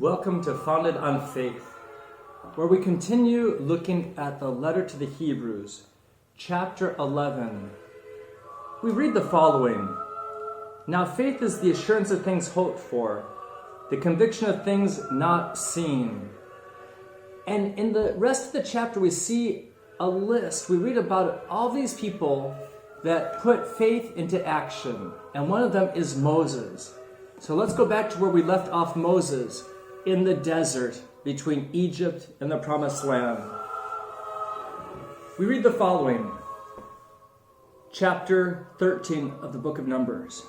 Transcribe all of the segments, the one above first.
Welcome to Founded on Faith, where we continue looking at the letter to the Hebrews, chapter 11. We read the following. Now faith is the assurance of things hoped for, the conviction of things not seen. And in the rest of the chapter we see a list. We read about all these people that put faith into action. And one of them is Moses. So let's go back to where we left off Moses in the desert between Egypt and the Promised Land. We read the following. Chapter 13 of the book of Numbers.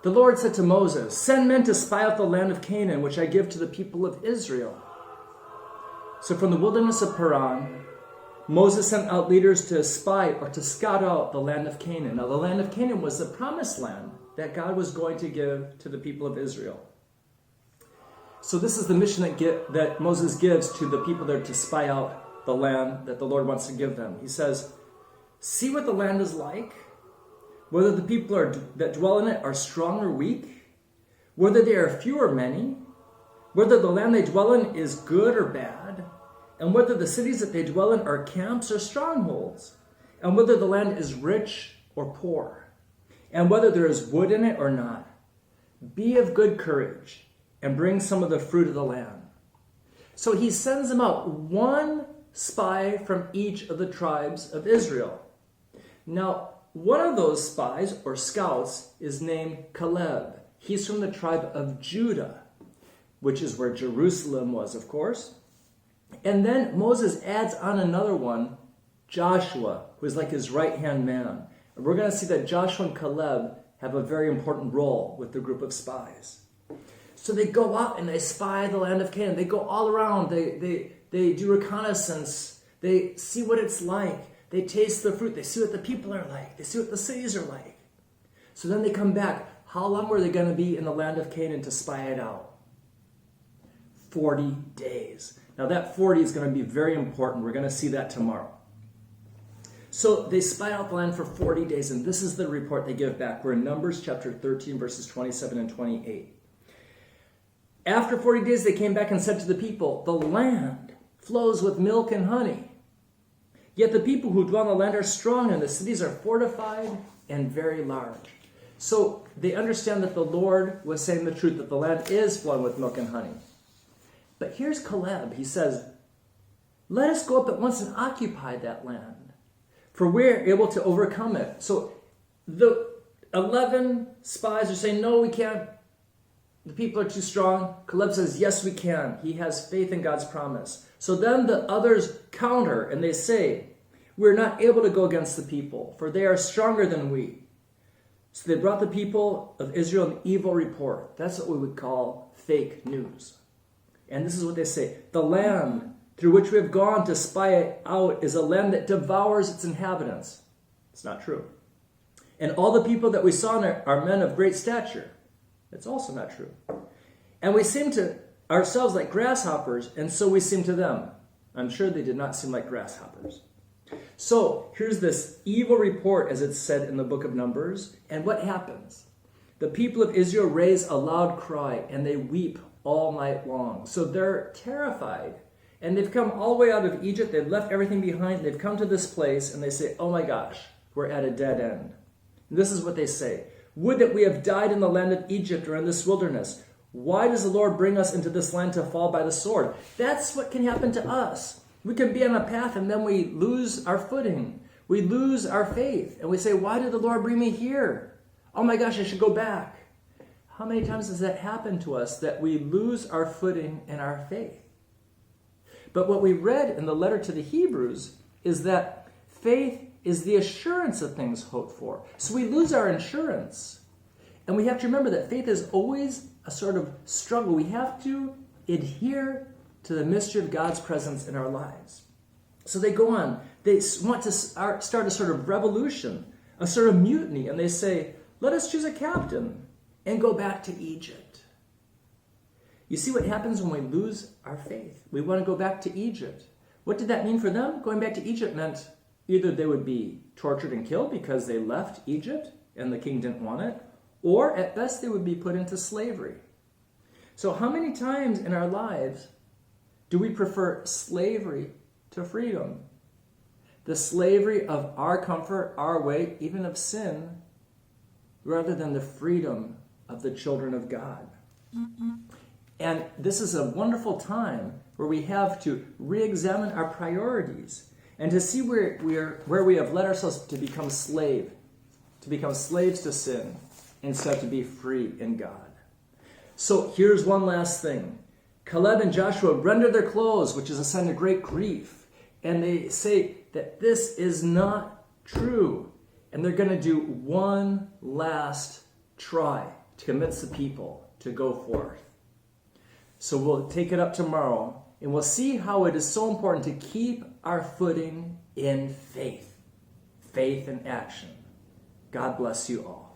The Lord said to Moses, "Send men to spy out the land of Canaan, which I give to the people of Israel." So from the wilderness of Paran, Moses sent out leaders to spy or to scout out the land of Canaan. Now the land of Canaan was the promised land that God was going to give to the people of Israel. So this is the mission that Moses gives to the people there to spy out the land that the Lord wants to give them. He says, "See what the land is like, whether the people that dwell in it are strong or weak, whether they are few or many, whether the land they dwell in is good or bad, and whether the cities that they dwell in are camps or strongholds, and whether the land is rich or poor, and whether there is wood in it or not. Be of good courage and bring some of the fruit of the land." So he sends them out, one spy from each of the tribes of Israel. Now, one of those spies or scouts is named Caleb. He's from the tribe of Judah, which is where Jerusalem was, of course. And then Moses adds on another one, Joshua, who is like his right-hand man. And we're going to see that Joshua and Caleb have a very important role with the group of spies. So they go out and they spy the land of Canaan. They go all around. They do reconnaissance. They see what it's like. They taste the fruit. They see what the people are like. They see what the cities are like. So then they come back. How long were they going to be in the land of Canaan to spy it out? 40 days. Now that 40 is going to be very important. We're going to see that tomorrow. So they spy out the land for 40 days, and this is the report they give back. We're in Numbers chapter 13, verses 27 and 28. After 40 days, they came back and said to the people, "The land flows with milk and honey. Yet the people who dwell on the land are strong, and the cities are fortified and very large." So they understand that the Lord was saying the truth, that the land is flowing with milk and honey. But here's Caleb. He says, "Let us go up at once and occupy that land, for we're able to overcome it." So the 11 spies are saying, "No, we can't. The people are too strong." Caleb says, "Yes, we can." He has faith in God's promise. So then the others counter and they say, "We're not able to go against the people, for they are stronger than we." So they brought the people of Israel an evil report. That's what we would call fake news. And this is what they say: "The land through which we have gone to spy it out is a land that devours its inhabitants." It's not true. "And all the people that we saw in it are men of great stature." It's also not true. "And we seem to ourselves like grasshoppers, and so we seem to them." I'm sure they did not seem like grasshoppers. So here's this evil report, as it's said in the book of Numbers. And what happens? The people of Israel raise a loud cry, and they weep all night long. So they're terrified. And they've come all the way out of Egypt. They've left everything behind. They've come to this place, and they say, "Oh my gosh, we're at a dead end." And this is what they say: "Would that we have died in the land of Egypt or in this wilderness. Why does the Lord bring us into this land to fall by the sword?" That's what can happen to us. We can be on a path and then we lose our footing. We lose our faith. And we say, "Why did the Lord bring me here? Oh my gosh, I should go back." How many times has that happened to us, that we lose our footing and our faith? But what we read in the letter to the Hebrews is that faith is the assurance of things hoped for. So we lose our insurance. And we have to remember that faith is always a sort of struggle. We have to adhere to the mystery of God's presence in our lives. So they go on. They want to start a sort of revolution, a sort of mutiny. And they say, "Let us choose a captain and go back to Egypt." You see what happens when we lose our faith? We want to go back to Egypt. What did that mean for them? Going back to Egypt meant either they would be tortured and killed because they left Egypt and the king didn't want it, or at best they would be put into slavery. So how many times in our lives do we prefer slavery to freedom? The slavery of our comfort, our way, even of sin, rather than the freedom of the children of God. And this is a wonderful time where we have to re-examine our priorities and to see where we have led ourselves to become slaves to sin instead to be free in God. So here's one last thing. Caleb and Joshua render their clothes, which is a sign of great grief. And they say that this is not true. And they're going to do one last try to convince the people to go forth. So we'll take it up tomorrow, and we'll see how it is so important to keep our footing in faith. Faith in action. God bless you all.